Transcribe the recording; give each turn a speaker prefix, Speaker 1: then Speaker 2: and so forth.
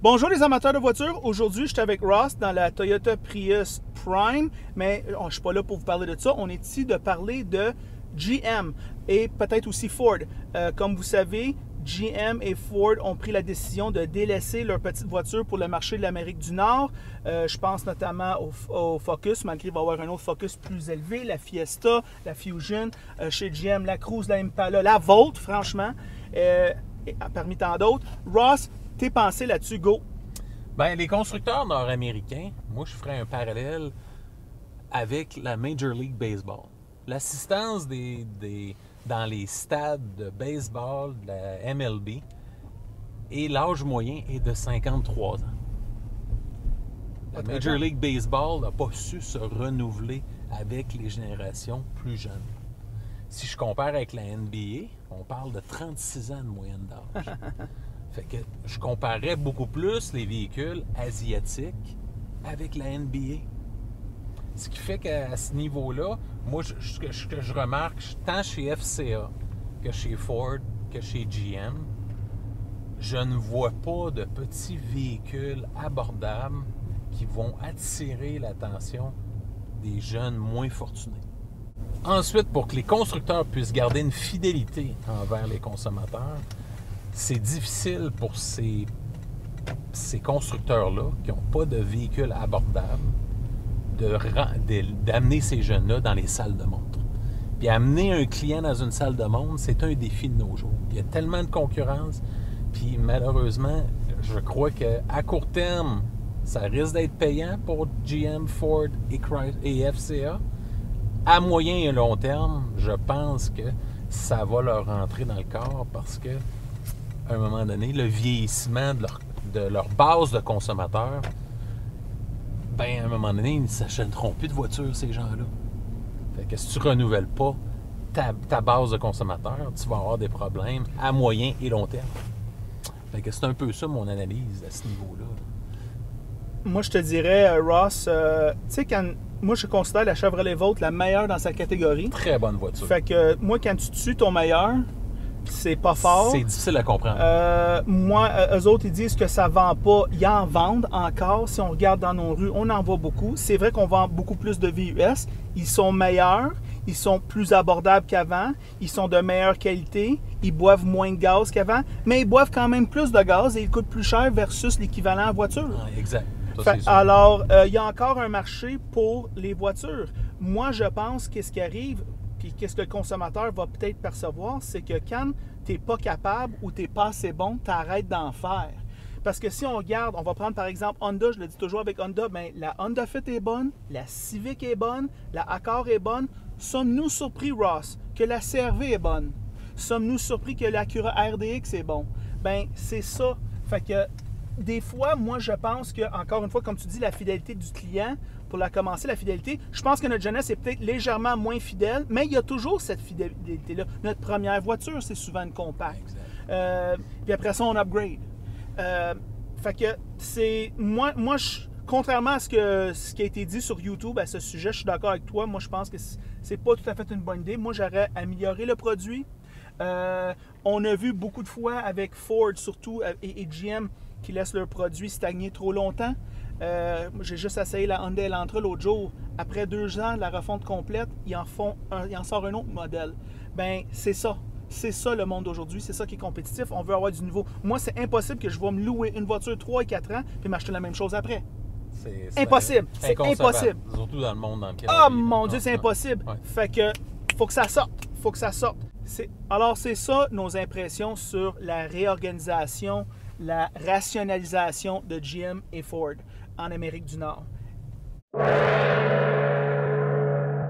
Speaker 1: Bonjour les amateurs de voitures, aujourd'hui je suis avec Ross dans la Toyota Prius Prime, mais je ne suis pas là pour vous parler de ça, on est ici de parler de GM et peut-être aussi Ford. Comme vous savez, GM et Ford ont pris la décision de délaisser leur petite voiture pour le marché de l'Amérique du Nord. Je pense notamment au Focus, malgré qu'il va y avoir un autre Focus plus élevé, la Fiesta, la Fusion, chez GM, la Cruze, la Impala, la Volt, franchement, parmi tant d'autres. Ross, tes pensées là-dessus, go!
Speaker 2: Bien, les constructeurs nord-américains, moi, je ferais un parallèle avec la Major League Baseball. L'assistance dans les stades de baseball de la MLB et l'âge moyen est de 53 ans. La Major League Baseball n'a pas su se renouveler avec les générations plus jeunes. Si je compare avec la NBA, on parle de 36 ans de moyenne d'âge. Fait que je comparais beaucoup plus les véhicules asiatiques avec la NBA. Ce qui fait qu'à ce niveau-là, moi, ce que je remarque, tant chez FCA que chez Ford, que chez GM, je ne vois pas de petits véhicules abordables qui vont attirer l'attention des jeunes moins fortunés. Ensuite, pour que les constructeurs puissent garder une fidélité envers les consommateurs, c'est difficile pour ces constructeurs-là qui n'ont pas de véhicules abordables d'amener ces jeunes-là dans les salles de montre. Puis amener un client dans une salle de montre, c'est un défi de nos jours. Il y a tellement de concurrence, puis malheureusement, je crois qu'à court terme, ça risque d'être payant pour GM, Ford et FCA. À moyen et long terme, je pense que ça va leur rentrer dans le corps parce que à un moment donné, le vieillissement de leur base de consommateurs, ben à un moment donné, ils ne s'achèteront plus de voitures, ces gens-là. Fait que si tu ne renouvelles pas ta base de consommateurs, tu vas avoir des problèmes à moyen et long terme. Fait que c'est un peu ça mon analyse à ce niveau-là.
Speaker 1: Moi, je te dirais, Ross, tu sais, moi, je considère la Chevrolet Volt la meilleure dans sa catégorie.
Speaker 2: Très bonne voiture.
Speaker 1: Fait que moi, quand tu tues ton meilleur, c'est pas fort.
Speaker 2: C'est difficile à comprendre.
Speaker 1: Eux autres, ils disent que ça vend pas. Ils en vendent encore. Si on regarde dans nos rues, on en voit beaucoup. C'est vrai qu'on vend beaucoup plus de VUS. Ils sont meilleurs. Ils sont plus abordables qu'avant. Ils sont de meilleure qualité. Ils boivent moins de gaz qu'avant. Mais ils boivent quand même plus de gaz et ils coûtent plus cher versus l'équivalent en voiture.
Speaker 2: Ah, exact.
Speaker 1: Alors, il y a encore un marché pour les voitures. Moi, je pense que ce qui arrive, puis qu'est-ce que le consommateur va peut-être percevoir, c'est que quand tu n'es pas capable ou tu n'es pas assez bon, tu arrêtes d'en faire. Parce que si on regarde, on va prendre par exemple Honda, je le dis toujours avec Honda, bien, la Honda Fit est bonne, la Civic est bonne, la Accord est bonne. Sommes-nous surpris, Ross, que la CR-V est bonne? Sommes-nous surpris que l'Acura RDX est bon? Bien, c'est ça. Fait que des fois, moi, je pense que, encore une fois, comme tu dis, la fidélité du client, pour la commencer, la fidélité, je pense que notre jeunesse est peut-être légèrement moins fidèle, mais il y a toujours cette fidélité-là. Notre première voiture, c'est souvent une compacte. Puis après ça, on upgrade. Fait que c'est... Moi contrairement à ce qui a été dit sur YouTube à ce sujet, je suis d'accord avec toi. Moi, je pense que c'est pas tout à fait une bonne idée. Moi, j'aurais amélioré le produit. On a vu beaucoup de fois avec Ford, surtout, et GM, qui laissent leur produit stagner trop longtemps. J'ai juste essayé la Hyundai Elantra l'autre jour. Après 2 ans de la refonte complète, ils en sortent un autre modèle. Ben c'est ça. C'est ça le monde d'aujourd'hui. C'est ça qui est compétitif. On veut avoir du nouveau. Moi, c'est impossible que je vais me louer une voiture 3 et 4 ans puis m'acheter la même chose après. C'est impossible. C'est impossible.
Speaker 2: Surtout dans le monde dans lequel
Speaker 1: on vit. Mon Dieu, c'est impossible. Ouais. Fait que faut que ça sorte. Faut que ça sorte. Alors, c'est ça nos impressions sur la réorganisation, la rationalisation de GM et Ford en Amérique du Nord.